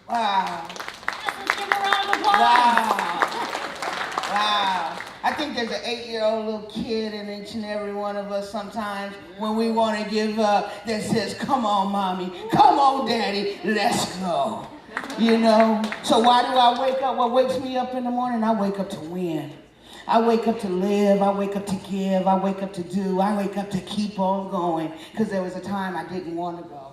Wow. Let's give a round of applause. Wow. Wow. I think there's an 8-year-old little kid in each and every one of us sometimes when we want to give up that says, come on, mommy, come on, daddy, let's go. You know? So why do I wake up? What wakes me up in the morning? I wake up to win. I wake up to live. I wake up to give. I wake up to do. I wake up to keep on going because there was a time I didn't want to go.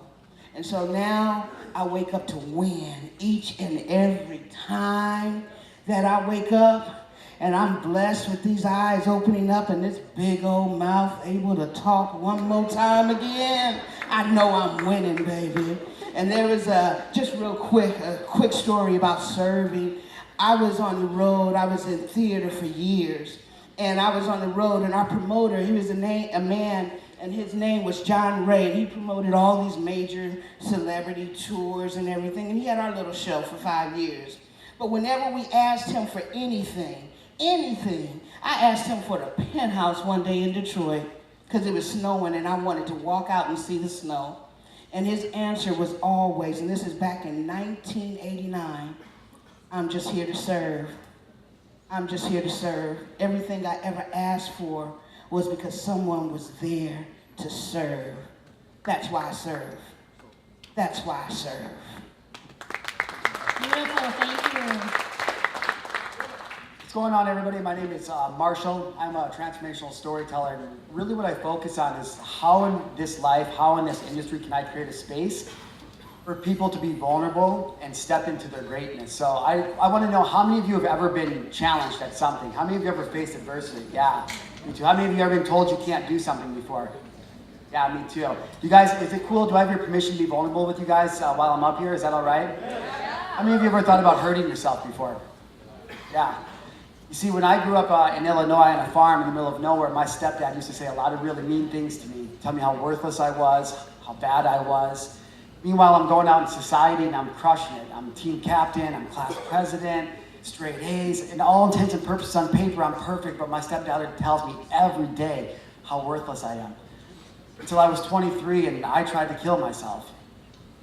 And so now I wake up to win each and every time that I wake up. And I'm blessed with these eyes opening up and this big old mouth able to talk one more time again. I know I'm winning, baby. And there was just real quick, a quick story about serving. I was on the road. I was in theater for years. And I was on the road, and our promoter, he was a man, and his name was John Ray. And he promoted all these major celebrity tours and everything. And he had our little show for 5 years. But whenever we asked him for anything, I asked him for the penthouse one day in Detroit because it was snowing and I wanted to walk out and see the snow. And his answer was always, and this is back in 1989, I'm just here to serve. I'm just here to serve. Everything I ever asked for was because someone was there to serve. That's why I serve. That's why I serve. Beautiful, thank you. What's going on, everybody? My name is Marshall. I'm a transformational storyteller. And really what I focus on is how in this life, how in this industry can I create a space for people to be vulnerable and step into their greatness. So I want to know how many of you have ever been challenged at something? How many of you ever faced adversity? Yeah, me too. How many of you have ever been told you can't do something before? Yeah, me too. You guys, is it cool? Do I have your permission to be vulnerable with you guys while I'm up here? Is that all right? Yeah. How many of you ever thought about hurting yourself before? Yeah. You see, when I grew up in Illinois on a farm in the middle of nowhere, my stepdad used to say a lot of really mean things to me. Tell me how worthless I was, how bad I was. Meanwhile, I'm going out in society and I'm crushing it. I'm team captain, I'm class president, straight A's. In all intents and purposes on paper, I'm perfect, but my stepdad tells me every day how worthless I am. Until I was 23 and I tried to kill myself.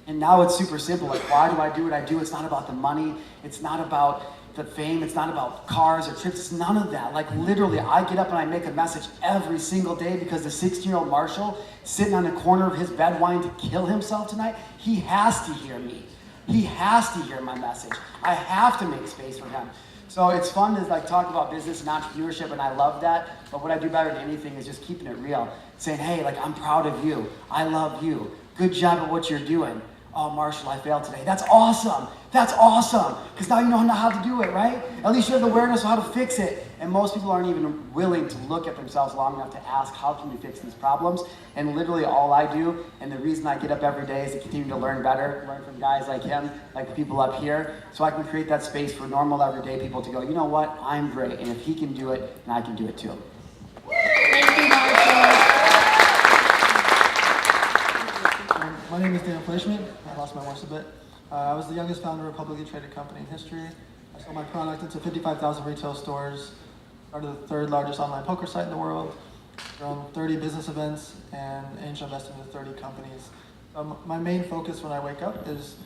And now it's super simple. Like, why do I do what I do? It's not about the money. It's not about the fame. It's not about cars or trips. It's none of that. Like, literally, I get up and I make a message every single day because the 16-year-old Marshall sitting on the corner of his bed wanting to kill himself tonight, he has to hear me. He has to hear my message. I have to make space for him. So it's fun to like talk about business and entrepreneurship, and I love that. But what I do better than anything is just keeping it real. Saying, hey, like, I'm proud of you. I love you. Good job at what you're doing. Oh, Marshall, I failed today. That's awesome. That's awesome. Because now you know how to do it, right? At least you have the awareness of how to fix it. And most people aren't even willing to look at themselves long enough to ask, how can we fix these problems? And literally all I do, and the reason I get up every day is to continue to learn better, learn from guys like him, like the people up here, so I can create that space for normal everyday people to go, you know what? I'm great. And if he can do it, then I can do it too. Thank you, Marshall. My name is Daniel Fleischman. I lost my voice a bit. I was the youngest founder of a publicly traded company in history. I sold my product into 55,000 retail stores, started the third largest online poker site in the world, grown 30 business events, and angel invested into 30 companies. My main focus when I wake up is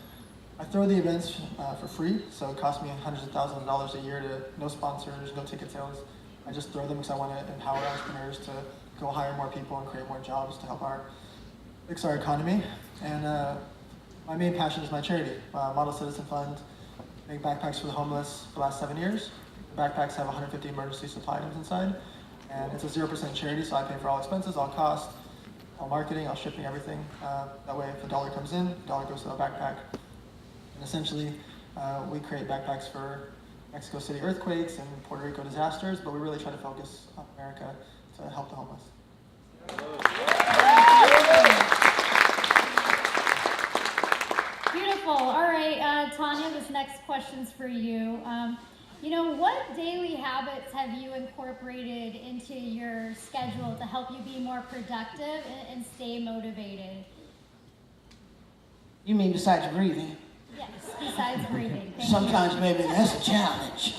I throw the events for free, so it costs me hundreds of thousands of dollars a year to no sponsors, no ticket sales. I just throw them because I want to empower entrepreneurs to go hire more people and create more jobs to help fix our economy. And my main passion is my charity, Model Citizen Fund. Make backpacks for the homeless for the last 7 years. The backpacks have 150 emergency supply items inside. And it's a 0% charity, so I pay for all expenses, all costs, all marketing, all shipping, everything. That way, if a dollar comes in, a dollar goes to the backpack. And essentially, we create backpacks for Mexico City earthquakes and Puerto Rico disasters, but we really try to focus on America to help the homeless. Beautiful. All right, Tanya, this next question's for you. What daily habits have you incorporated into your schedule to help you be more productive and stay motivated? You mean besides breathing? Yes, besides breathing. Thank Sometimes, baby, that's a challenge.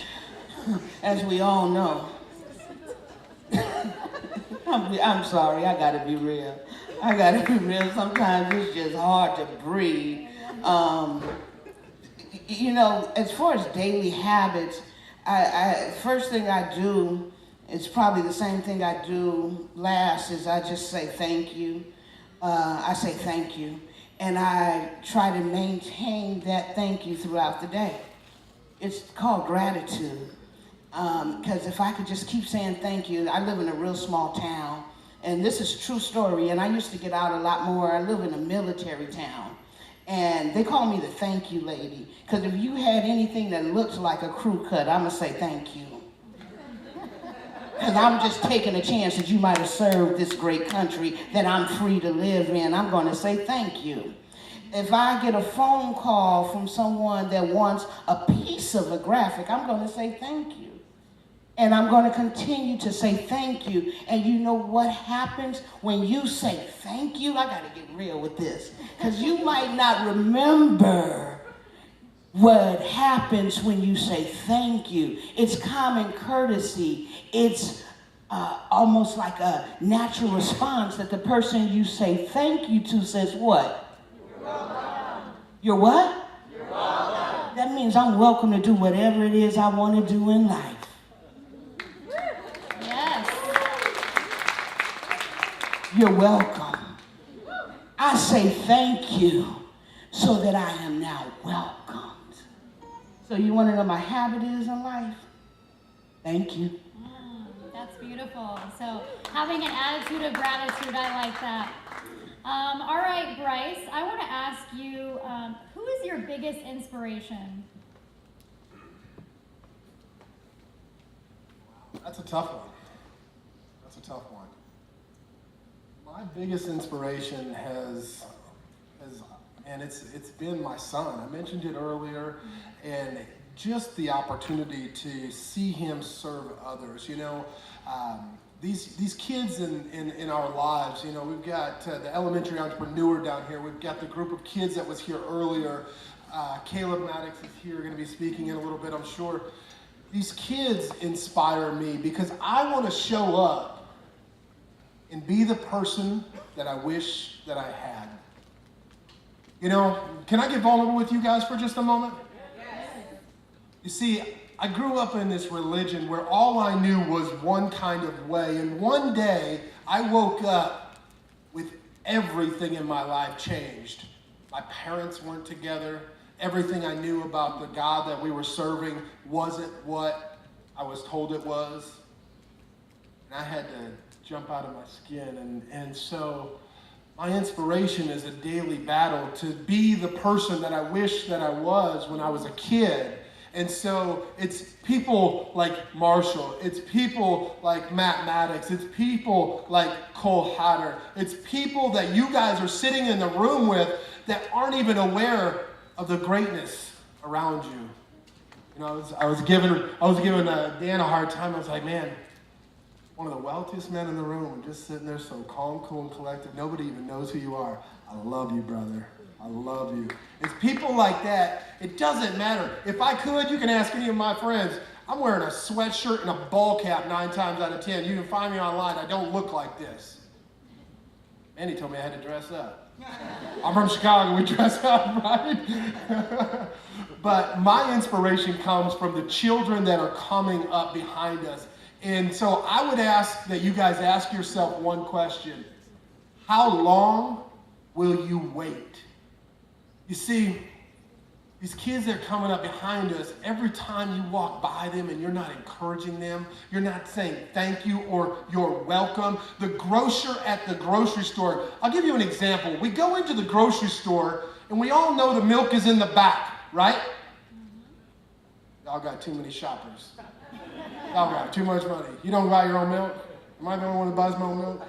As we all know. I'm sorry, I gotta be real. Sometimes it's just hard to breathe. You know, as far as daily habits, first thing I do, it's probably the same thing I do last, is I just say thank you. I say thank you. And I try to maintain that thank you throughout the day. It's called gratitude. Because if I could just keep saying thank you, I live in a real small town, and this is a true story, and I used to get out a lot more. I live in a military town, and they call me the thank you lady, because if you had anything that looks like a crew cut, I'm going to say thank you. Because I'm just taking a chance that you might have served this great country that I'm free to live in. I'm going to say thank you. If I get a phone call from someone that wants a piece of a graphic, I'm going to say thank you. And I'm going to continue to say thank you. And you know what happens when you say thank you? I got to get real with this. Because you might not remember what happens when you say thank you. It's common courtesy. It's almost like a natural response that the person you say thank you to says what? You're welcome. You're what? You're welcome. That means I'm welcome to do whatever it is I want to do in life. You're welcome. I say thank you so that I am now welcomed. So you want to know my habit is in life? Thank you. That's beautiful. So having an attitude of gratitude, I like that. All right, Bryce, I want to ask you, who is your biggest inspiration? That's a tough one. My biggest inspiration it's been my son. I mentioned it earlier, and just the opportunity to see him serve others. You know, these kids in our lives. You know, we've got the elementary entrepreneur down here. We've got the group of kids that was here earlier. Caleb Maddox is here, going to be speaking in a little bit, I'm sure. These kids inspire me because I want to show up and be the person that I wish that I had. You know, can I get vulnerable with you guys for just a moment? Yes. You see, I grew up in this religion where all I knew was one kind of way, and one day I woke up with everything in my life changed. My parents weren't together. Everything I knew about the God that we were serving wasn't what I was told it was. And I had to jump out of my skin. And so my inspiration is a daily battle to be the person that I wish that I was when I was a kid. And so it's people like Marshall. It's people like Matt Maddox. It's people like Cole Hatter. It's people that you guys are sitting in the room with that aren't even aware of the greatness around you. You know, I was giving Dan a hard time. I was like, man, one of the wealthiest men in the room, just sitting there so calm, cool, and collected. Nobody even knows who you are. I love you, brother. I love you. It's people like that. It doesn't matter. If I could, you can ask any of my friends. I'm wearing a sweatshirt and a ball cap 9 times out of 10. You can find me online. I don't look like this. Manny told me I had to dress up. I'm from Chicago. We dress up, right? But my inspiration comes from the children that are coming up behind us. And so I would ask that you guys ask yourself one question. How long will you wait? You see, these kids that are coming up behind us, every time you walk by them and you're not encouraging them, you're not saying thank you or you're welcome. The grocer at the grocery store, I'll give you an example. We go into the grocery store and we all know the milk is in the back, right? Y'all got too many shoppers. Y'all got too much money. You don't buy your own milk? Am I the only one that buys my own milk?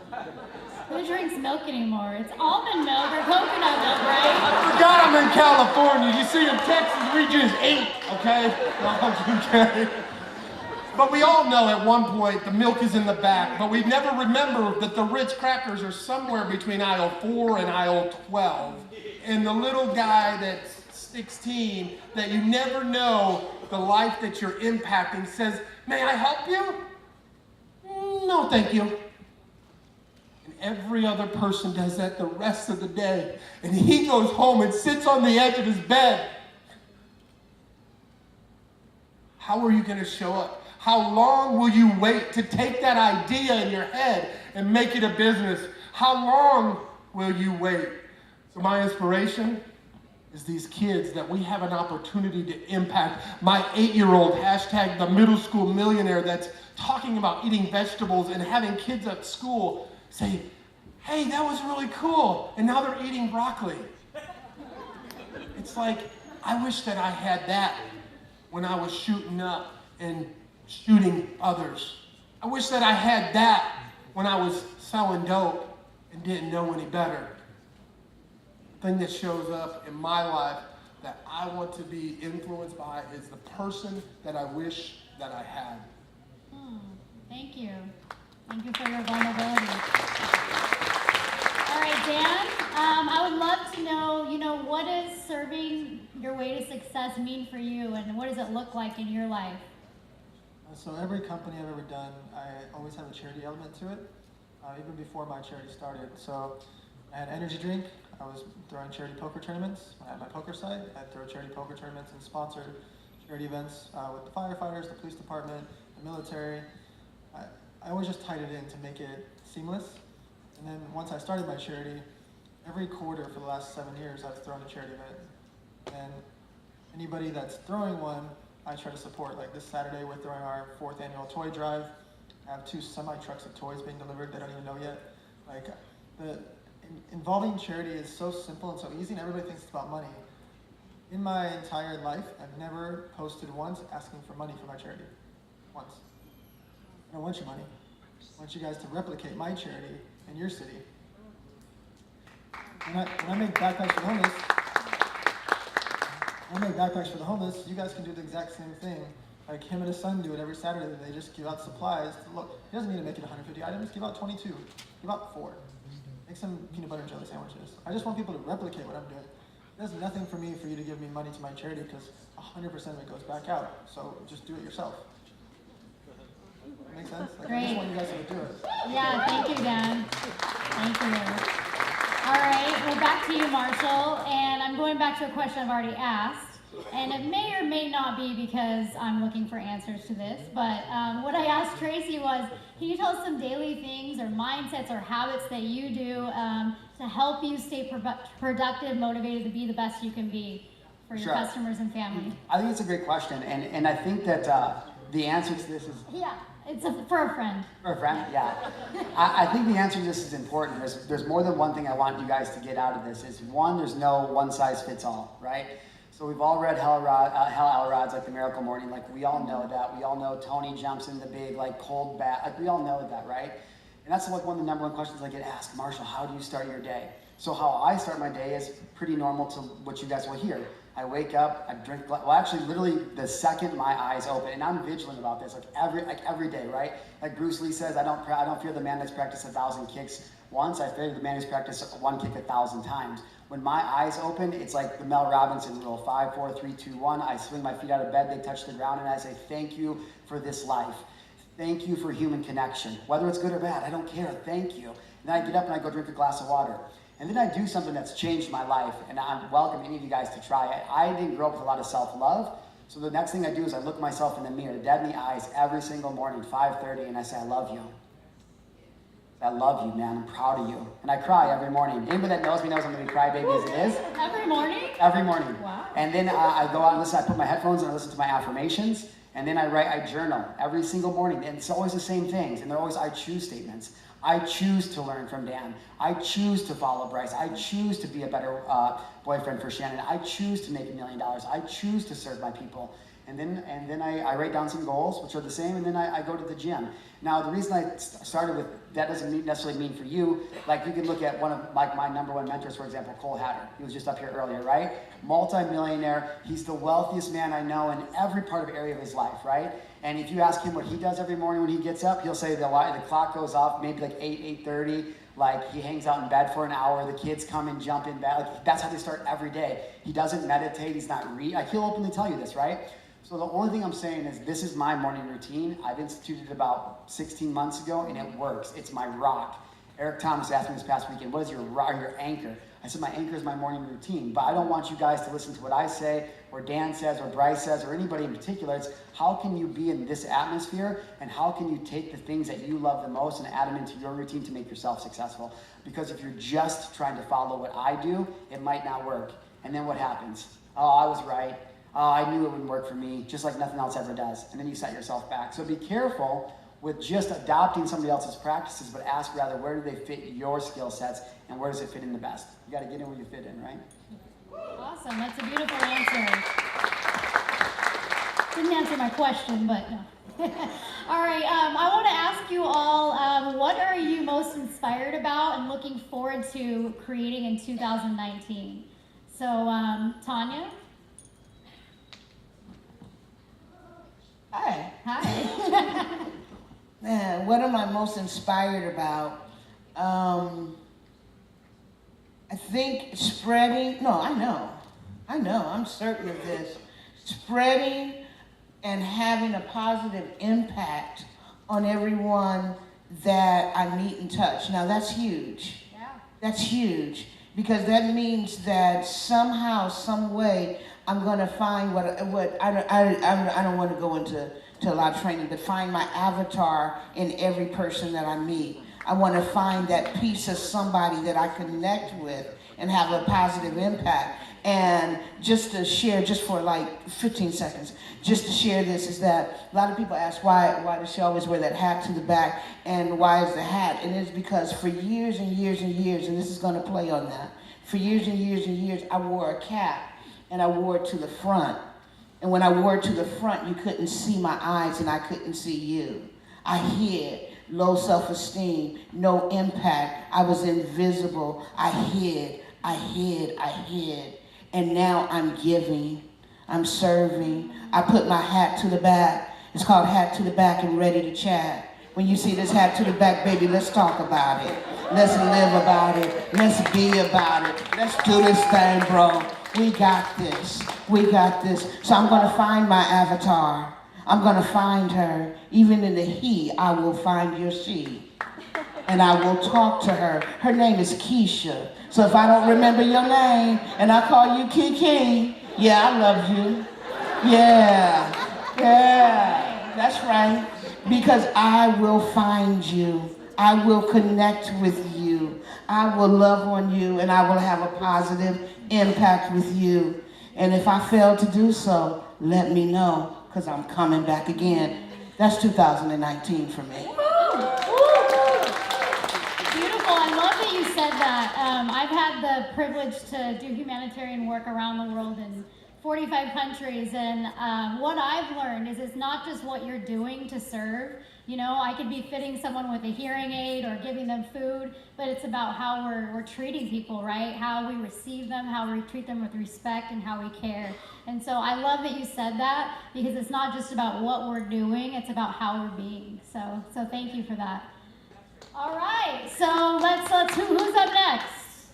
Who drinks milk anymore? It's almond milk or coconut milk, right? I forgot I'm in California. You see, in Texas, we just ate, okay? Okay. But we all know at one point the milk is in the back, but we never remember that the Ritz crackers are somewhere between aisle 4 and aisle 12. And the little guy that's 16 that you never know the life that you're impacting says, "May I help you?" "No, thank you." Every other person does that the rest of the day. And he goes home and sits on the edge of his bed How are you going to show up? How long will you wait to take that idea in your head and make it a business? How long will you wait? So my inspiration is these kids that we have an opportunity to impact. My 8-year-old, hashtag the middle school millionaire, that's talking about eating vegetables and having kids at school say, hey, that was really cool. And now they're eating broccoli. It's like, I wish that I had that when I was shooting up and shooting others. I wish that I had that when I was selling dope and didn't know any better. The thing that shows up in my life that I want to be influenced by is the person that I wish that I had. Thank you. Thank you for your vulnerability. All right, Dan, I would love to know, what does serving your way to success mean for you, and what does it look like in your life? So every company I've ever done, I always have a charity element to it, even before my charity started. So I had energy drink. I was throwing charity poker tournaments. When I had my poker site, I'd throw charity poker tournaments and sponsor charity events with the firefighters, the police department, the military. I always just tied it in to make it seamless. And then once I started my charity, every quarter for the last 7 years, I've thrown a charity event. And anybody that's throwing one, I try to support. Like this Saturday, we're throwing our 4th annual toy drive. I have 2 semi-trucks of toys being delivered they don't even know yet. Like involving charity is so simple and so easy, and everybody thinks it's about money. In my entire life, I've never posted once asking for money for my charity. Once. I don't want your money. I want you guys to replicate my charity in your city. When I make backpacks for the homeless, you guys can do the exact same thing. Like him and his son do it every Saturday. They just give out supplies. Look, he doesn't need to make it 150 items. Give out 22. Give out 4. Make some peanut butter and jelly sandwiches. I just want people to replicate what I'm doing. There's nothing for me for you to give me money to my charity because 100% of it goes back out. So just do it yourself. That make sense? Like, I just want you guys to do it. Yeah, thank you, Dan. Thank you. All right, well, back to you, Marshall. And I'm going back to a question I've already asked. And it may or may not be because I'm looking for answers to this, but what I asked Tracy was, can you tell us some daily things or mindsets or habits that you do to help you stay productive, motivated to be the best you can be for your customers and family? I think it's a great question, and I think that the answer to this is... Yeah, for a friend. For a friend, yeah. I think the answer to this is important. There's more than one thing I want you guys to get out of this. Is one, there's no one-size-fits-all, right? So we've all read Hal Elrod's like The Miracle Morning. Like we all know that. We all know Tony jumps in the big like cold bath. Like we all know that, right? And that's like one of the number one questions I get asked. Marshall, how do you start your day? So how I start my day is pretty normal to what you guys will hear. I wake up, I drink, well actually literally the second my eyes open, and I'm vigilant about this, like every day, right? Like Bruce Lee says, I don't fear the man that's practiced 1,000 kicks once, I fear the man who's practiced one kick 1,000 times. When my eyes open, it's like the Mel Robinson rule, 5, 4, 3, 2, 1. I swing my feet out of bed, they touch the ground, and I say, thank you for this life. Thank you for human connection. Whether it's good or bad, I don't care, thank you. And then I get up and I go drink a glass of water. And then I do something that's changed my life, and I welcome any of you guys to try it. I didn't grow up with a lot of self-love, so the next thing I do is I look myself in the mirror, dead in the eyes, every single morning, 5:30, and I say, I love you. I love you, man. I'm proud of you. And I cry every morning. Anybody that knows me knows I'm going to be crybaby as it is. Every morning? Every morning. Wow. And then I go out and listen. I put my headphones and I listen to my affirmations. And then I journal every single morning. And it's always the same things. And they're always I choose statements. I choose to learn from Dan. I choose to follow Bryce. I choose to be a better boyfriend for Shannon. I choose to make $1 million. I choose to serve my people. And then I write down some goals, which are the same, and then I go to the gym. Now, the reason I started with, that doesn't necessarily mean for you, like you can look at one of like my number one mentors, for example, Cole Hatter. He was just up here earlier, right? Multi-millionaire. He's the wealthiest man I know in every part of area of his life, right? And if you ask him what he does every morning when he gets up, he'll say the clock goes off maybe like 8:30. Like he hangs out in bed for an hour, the kids come and jump in bed. Like that's how they start every day. He doesn't meditate, he's not like he'll openly tell you this, right? So the only thing I'm saying is this is my morning routine. I've instituted it about 16 months ago and it works. It's my rock. Eric Thomas asked me this past weekend, what is your rock, your anchor? I said my anchor is my morning routine, but I don't want you guys to listen to what I say, or Dan says, or Bryce says, or anybody in particular. It's how can you be in this atmosphere, and how can you take the things that you love the most and add them into your routine to make yourself successful? Because if you're just trying to follow what I do, it might not work. And then what happens? Oh, I was right. Oh, I knew it wouldn't work for me, just like nothing else ever does. And then you set yourself back. So be careful with just adopting somebody else's practices, but ask rather, where do they fit your skill sets, and where does it fit in the best? You got to get in where you fit in, right? Awesome, that's a beautiful answer. Didn't answer my question, but no. All right, I want to ask you all, what are you most inspired about and looking forward to creating in 2019? So, Tanya? Hi. Hi. Man, what am I most inspired about? I think spreading, no, I know, I'm certain of this. Spreading and having a positive impact on everyone that I meet and touch. Now that's huge. Yeah. That's huge, because that means that somehow, some way, I'm gonna find what I don't want to go into a lot of training, but find my avatar in every person that I meet. I want to find that piece of somebody that I connect with and have a positive impact. And just to share, just for like 15 seconds, just to share this, is that a lot of people ask why does she always wear that hat to the back, and why is the hat? And it's because for years and years and years, and this is going to play on that, for years and years and years, I wore a cap, and I wore it to the front. And when I wore it to the front, you couldn't see my eyes, and I couldn't see you. I hid. Low self-esteem, no impact. I was invisible. I hid. And now I'm giving. I'm serving. I put my hat to the back. It's called Hat to the Back and Ready to Chat. When you see this hat to the back, baby, let's talk about it. Let's live about it. Let's be about it. Let's do this thing, bro. We got this. We got this. So I'm going to find my avatar. I'm going to find her. Even in the he, I will find your she. And I will talk to her. Her name is Keisha. So if I don't remember your name and I call you Kiki, yeah, I love you. Yeah, that's right. Because I will find you. I will connect with you. I will love on you, and I will have a positive impact with you. And if I fail to do so, let me know, because I'm coming back again. That's 2019 for me. Beautiful. I love that you said that. I've had the privilege to do humanitarian work around the world in 45 countries, and what I've learned is it's not just what you're doing to serve. You know, I could be fitting someone with a hearing aid or giving them food, but it's about how we're treating people, right? How we receive them, how we treat them with respect, and how we care. And so I love that you said that, because it's not just about what we're doing, it's about how we're being. So thank you for that. All right, so let's who's up next?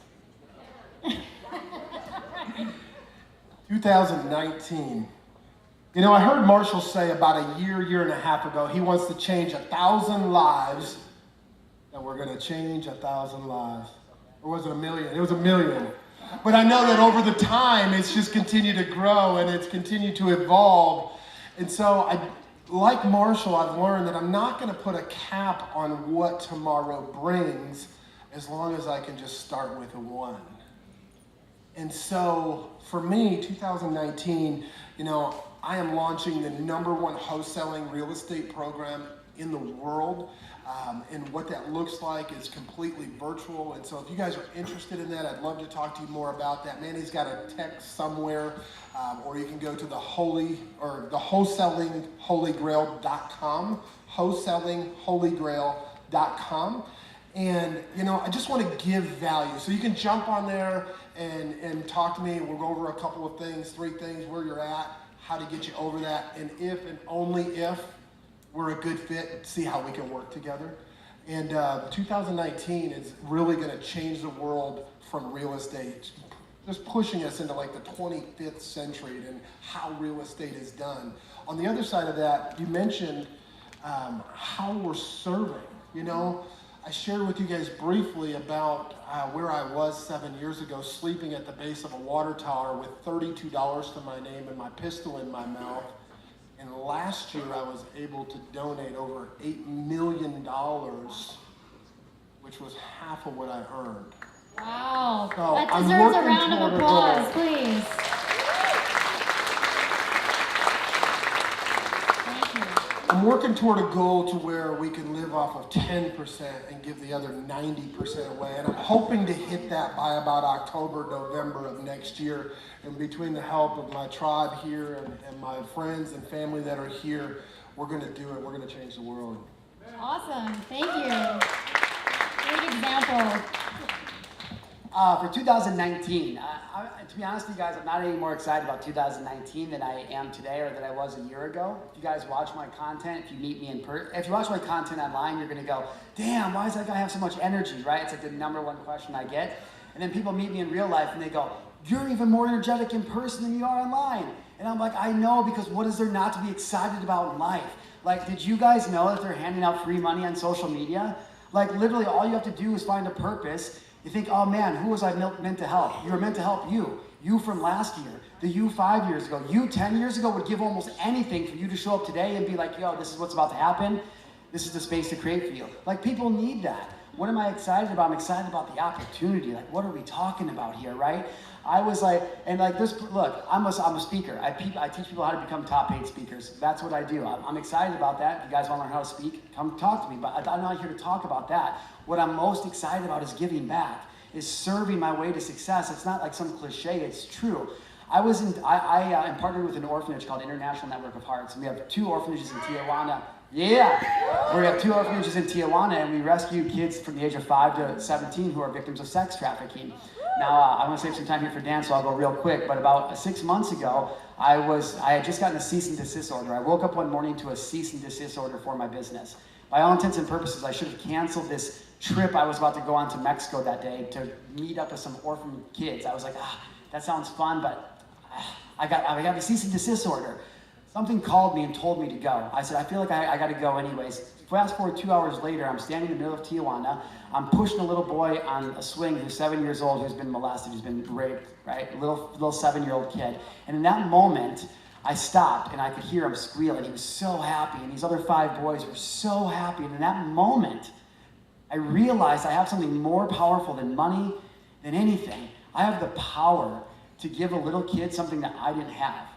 2019. You know, I heard Marshall say about a year and a half ago, he wants to change 1,000 lives, and we're going to change 1,000 lives. Or was it 1,000,000? It was 1,000,000. But I know that over the time, it's just continued to grow and it's continued to evolve. And so, like Marshall, I've learned that I'm not going to put a cap on what tomorrow brings, as long as I can just start with a 1. And so, for me, 2019, you know, I am launching the #1 wholesaling real estate program in the world. And what that looks like is completely virtual. And so if you guys are interested in that, I'd love to talk to you more about that. Manny's got a text somewhere, or you can go to the wholesalingholygrail.com, wholesalingholygrail.com. And, you know, I just want to give value. So you can jump on there and talk to me. We'll go over a couple of things, 3 things, where you're at, how to get you over that, and if and only if we're a good fit, see how we can work together. And 2019 is really going to change the world from real estate, just pushing us into like the 25th century and how real estate is done. On the other side of that, you mentioned how we're serving. You know, I shared with you guys briefly about where I was 7 years ago, sleeping at the base of a water tower with $32 to my name and my pistol in my mouth. And last year I was able to donate over $8 million, which was half of what I earned. Wow. So That I'm deserves a working round of toward a applause, goal. please. Thank you. I'm working toward a goal to where we can live off of 10% and give the other 90% away. And I'm hoping to hit that by about October, November of next year. And between the help of my tribe here and my friends and family that are here, we're going to do it. We're going to change the world. Awesome. Thank you. Great example. For 2019, to be honest with you guys, I'm not any more excited about 2019 than I am today or that I was a year ago. If you guys watch my content, if you meet me in person, if you watch my content online, you're gonna go, damn, why does that guy have so much energy, right? It's like the #1 question I get. And then people meet me in real life and they go, you're even more energetic in person than you are online. And I'm like, I know, because what is there not to be excited about in life? Like, did you guys know that they're handing out free money on social media? Like, literally all you have to do is find a purpose. You think, oh man, who was I meant to help? You were meant to help you. You from last year, the you 5 years ago, you 10 years ago would give almost anything for you to show up today and be like, yo, this is what's about to happen. This is the space to create for you. Like, people need that. What am I excited about? I'm excited about the opportunity. Like, what are we talking about here, right? I was like, and like this, look, I'm a speaker. I teach people how to become top paid speakers. That's what I do. I'm excited about that. If you guys want to learn how to speak, come talk to me. But I'm not here to talk about that. What I'm most excited about is giving back, is serving my way to success. It's not like some cliche, it's true. I am partnered with an orphanage called International Network of Hearts, and we have 2 orphanages in Tijuana. Yeah, we have 2 orphanages in Tijuana, and we rescue kids from the age of 5 to 17 who are victims of sex trafficking. Now, I want to save some time here for Dan, so I'll go real quick, but about 6 months ago, I had just gotten a cease and desist order. I woke up one morning to a cease and desist order for my business. By all intents and purposes, I should have canceled this trip I was about to go on to Mexico that day to meet up with some orphan kids. I was like, that sounds fun, but I got a cease and desist order. Something called me and told me to go. I said, I feel like I got to go anyways. Fast forward 2 hours later, I'm standing in the middle of Tijuana. I'm pushing a little boy on a swing who's 7 years old, who's been molested, who's been raped, right? A little 7-year-old kid. And in that moment, I stopped and I could hear him squealing. He was so happy, and these other 5 boys were so happy. And in that moment, I realized I have something more powerful than money, than anything. I have the power to give a little kid something that I didn't have.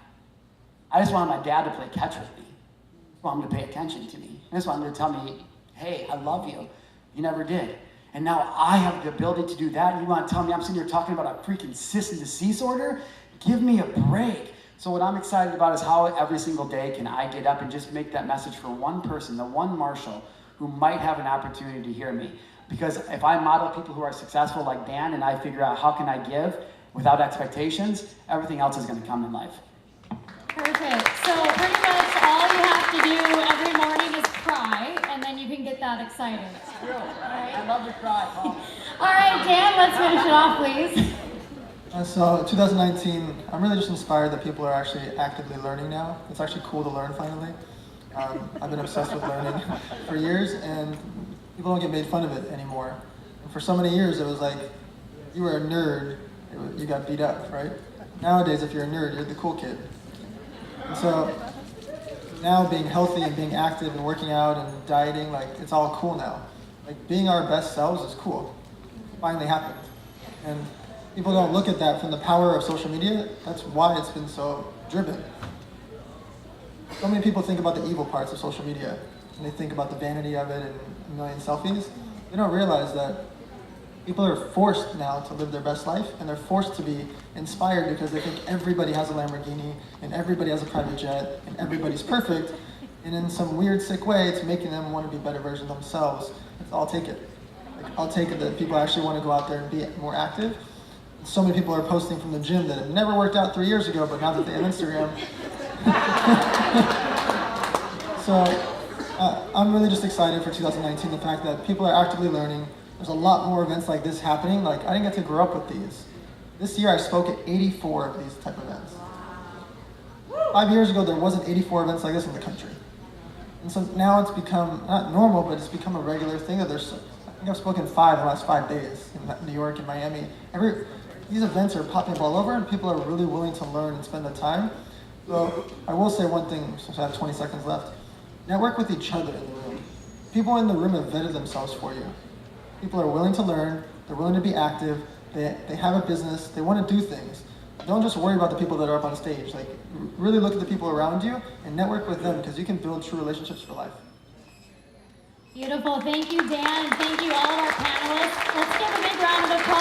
I just wanted my dad to play catch with me. I just wanted him to pay attention to me. I just wanted him to tell me, hey, I love you. You never did. And now I have the ability to do that. And you want to tell me I'm sitting here talking about a freaking cease and desist order? Give me a break. So what I'm excited about is how every single day can I get up and just make that message for one person, the one Marshall, who might have an opportunity to hear me. Because if I model people who are successful like Dan and I figure out how can I give without expectations, everything else is going to come in life. Perfect. So pretty much all you have to do every morning is cry, and then you can get that excited. All right. I love to cry, Paul. All right, Dan, let's finish it off, please. So 2019, I'm really just inspired that people are actually actively learning now. It's actually cool to learn finally. I've been obsessed with learning for years, and people don't get made fun of it anymore. And for so many years, it was like, you were a nerd, you got beat up, right? Nowadays, if you're a nerd, you're the cool kid. And so now being healthy and being active and working out and dieting, like, it's all cool now. Like, being our best selves is cool. It finally happened. And people don't look at that from the power of social media. That's why it's been so driven. So many people think about the evil parts of social media, and they think about the vanity of it and a million selfies. They don't realize that people are forced now to live their best life, and they're forced to be inspired because they think everybody has a Lamborghini, and everybody has a private jet, and everybody's perfect. And in some weird, sick way, it's making them want to be better versions of themselves. I'll take it. Like, I'll take it that people actually want to go out there and be more active. So many people are posting from the gym that have never worked out 3 years ago, but now that they have Instagram. So I'm really just excited for 2019, the fact that people are actively learning. There's a lot more events like this happening. Like, I didn't get to grow up with these. This year I spoke at 84 of these type of events. 5 years ago there wasn't 84 events like this in the country. And so now it's become, not normal, but it's become a regular thing that there's think I've spoken 5 in the last 5 days in New York and Miami. These events are popping up all over, and people are really willing to learn and spend the time. So I will say one thing, since I have 20 seconds left. Network with each other in the room. People in the room have vetted themselves for you. People are willing to learn, they're willing to be active, they have a business, they want to do things. Don't just worry about the people that are up on stage. Like, really look at the people around you and network with them, because you can build true relationships for life. Beautiful. Thank you, Dan, and thank you all of our panelists. Let's give a big round of applause.